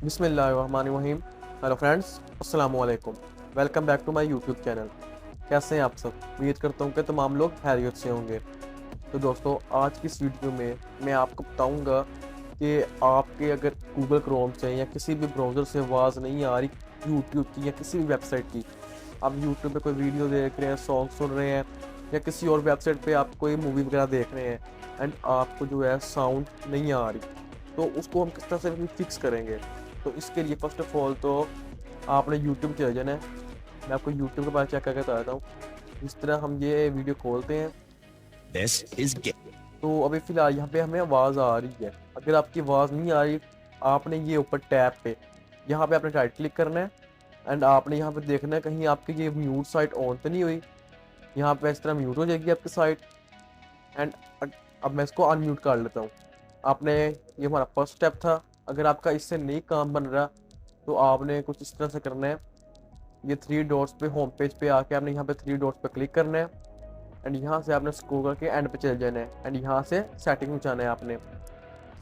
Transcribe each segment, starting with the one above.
बिस्मिल्लाहिर्रहमानिर्रहीम। Hello friends, अस्सलाम वालेकुम। Welcome back to my YouTube channel. कैसे हैं आप सब? उम्मीद करता हूँ कि तमाम लोग खैरियत से होंगे। तो दोस्तों, आज की इस वीडियो में मैं आपको बताऊंगा कि आपके अगर गूगल क्रोम से या किसी भी ब्राउज़र से आवाज़ नहीं आ रही यूट्यूब की या किसी भी वेबसाइट की, आप यूट्यूब पे कोई वीडियो देख रहे हैं, सॉन्ग सुन रहे हैं या किसी और वेबसाइट पे आप कोई मूवी वगैरह देख रहे हैं एंड आपको जो है साउंड नहीं आ रही, तो उसको हम किस तरह से फिक्स करेंगे? तो इसके लिए फर्स्ट ऑफ ऑल तो आपने यूट्यूब चले जाना है। मैं आपको यूट्यूब के पास चेक करके बताता हूँ। इस तरह हम ये वीडियो खोलते हैं। This is तो अभी फ़िलहाल यहाँ पे हमें आवाज़ आ रही है। अगर आपकी आवाज़ नहीं आ रही, आपने ये ऊपर टैब पे यहाँ पे आपने राइट क्लिक करना है एंड आपने यहाँ पे देखना है कहीं आपकी ये म्यूट साइट ऑन तो नहीं हुई। यहाँ पे इस तरह म्यूट हो जाएगी आपकी साइट एंड अब मैं इसको अनम्यूट कर लेता हूँ। आपने ये हमारा फर्स्ट स्टेप था। अगर आपका इससे नहीं काम बन रहा, तो आपने कुछ इस तरह से करना है। ये थ्री डॉट्स पे होम पेज पे आके आपने यहाँ पे थ्री डॉट्स पे क्लिक करना है एंड यहाँ से आपने स्क्रॉल करके एंड पे चले जाना है एंड यहाँ से सेटिंग में जाना है आपने।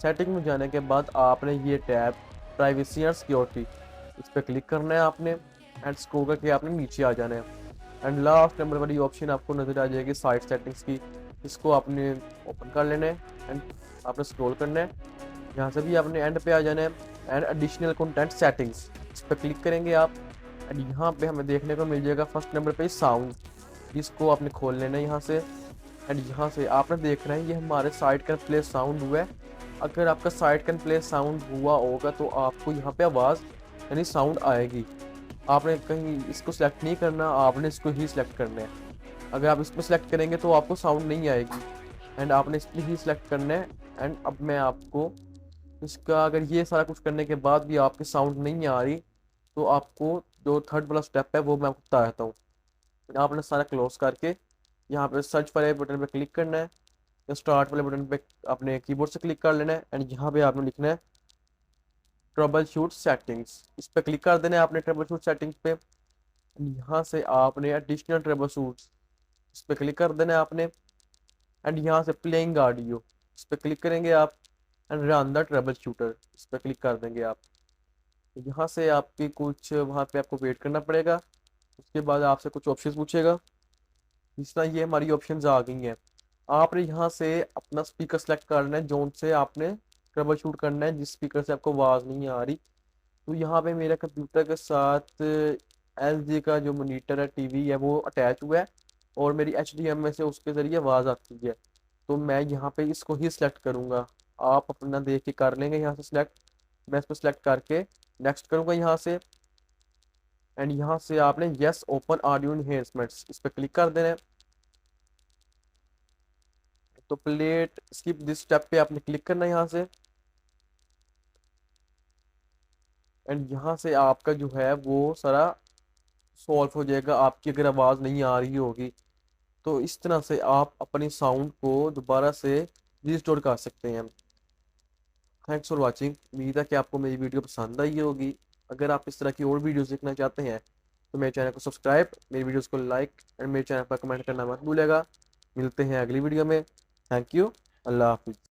सेटिंग में जाने के बाद आपने ये टैब प्राइवेसी एंड सिक्योरिटी, इस पर क्लिक करना है आपने एंड स्क्रॉल करके आपने नीचे आ जाना है एंड लास्ट नंबर वाली ऑप्शन आपको नज़र आ जाएगी साइट सेटिंग्स की। इसको आपने ओपन कर लेना है एंड आपने स्क्रॉल करना है। यहाँ से भी आपने एंड पे आ जाना है एंड एडिशनल कंटेंट सेटिंग्स, इस पर क्लिक करेंगे आप एंड यहाँ पे हमें देखने को मिल जाएगा फर्स्ट नंबर पे साउंड। इसको आपने खोल लेना है यहाँ से एंड यहाँ से आपने देखना है ये हमारे साइट कैन प्ले साउंड हुआ है। अगर आपका साइट कैन प्ले साउंड हुआ होगा तो आपको यहाँ पे आवाज़ यानी साउंड आएगी। आपने कहीं इसको सिलेक्ट नहीं करना, आपने इसको ही सिलेक्ट करना है। अगर आप इसको सिलेक्ट करेंगे तो आपको साउंड नहीं आएगी एंड आपने इसको ही सिलेक्ट करना है। एंड अब मैं आपको इसका, अगर ये सारा कुछ करने के बाद भी आपकी साउंड नहीं आ रही, तो आपको जो थर्ड वाला स्टेप है वो मैं आपको बता देता हूँ। आपने सारा क्लोज करके यहाँ पे सर्च वाले बटन पे क्लिक करना है या स्टार्ट वाले बटन पे अपने कीबोर्ड से क्लिक कर लेना है एंड यहाँ पे आपने लिखना है ट्रबल शूट सेटिंग्स। इस पर क्लिक कर देना है आपने ट्रबल शूट सेटिंग्स पे। यहाँ से आपने एडिशनल ट्रबल शूट्स, इस पर क्लिक कर देना है आपने एंड यहाँ से प्लेइंग ऑडियो, इस पर क्लिक करेंगे आप and run the trouble shooter, इस पर क्लिक कर देंगे आप। यहाँ से आपकी कुछ वहाँ पे आपको वेट करना पड़ेगा। उसके बाद आपसे कुछ ऑप्शंस पूछेगा। इस तरह ये हमारी ऑप्शंस आ गई हैं। आपने यहाँ से अपना स्पीकर सेलेक्ट करना है जोन से आपने ट्रबल शूट करना है, जिस स्पीकर से आपको आवाज़ नहीं आ रही। तो यहाँ पे मेरे कंप्यूटर के साथ एलजी का जो मॉनिटर है, टीवी है, वो अटैच हुआ है और मेरी एचडीएमआई से उसके ज़रिए आवाज़ आती है। तो मैं यहाँ पे इसको ही सिलेक्ट करूँगा। आप अपना देख के कर लेंगे यहाँ से सिलेक्ट। मैं इसको सिलेक्ट करके नेक्स्ट करूँगा यहाँ से एंड यहाँ से आपने यस ओपन ऑडियो इन्हेंसमेंट्स, इस पर क्लिक कर देना है। तो प्लेट स्किप दिस स्टेप पे आपने क्लिक करना है यहाँ से एंड यहाँ से आपका जो है वो सारा सॉल्व हो जाएगा। आपकी अगर आवाज़ नहीं आ रही होगी तो इस तरह से आप अपनी साउंड को दोबारा से रिस्टोर कर सकते हैं। Thanks for watching. उम्मीद है कि आपको मेरी वीडियो पसंद आई होगी। अगर आप इस तरह की और वीडियोस देखना चाहते हैं तो मेरे चैनल को सब्सक्राइब, मेरी वीडियोस को लाइक एंड मेरे चैनल पर कमेंट करना मत भूलिएगा। मिलते हैं अगली वीडियो में। Thank you. अल्लाह हाफिज़।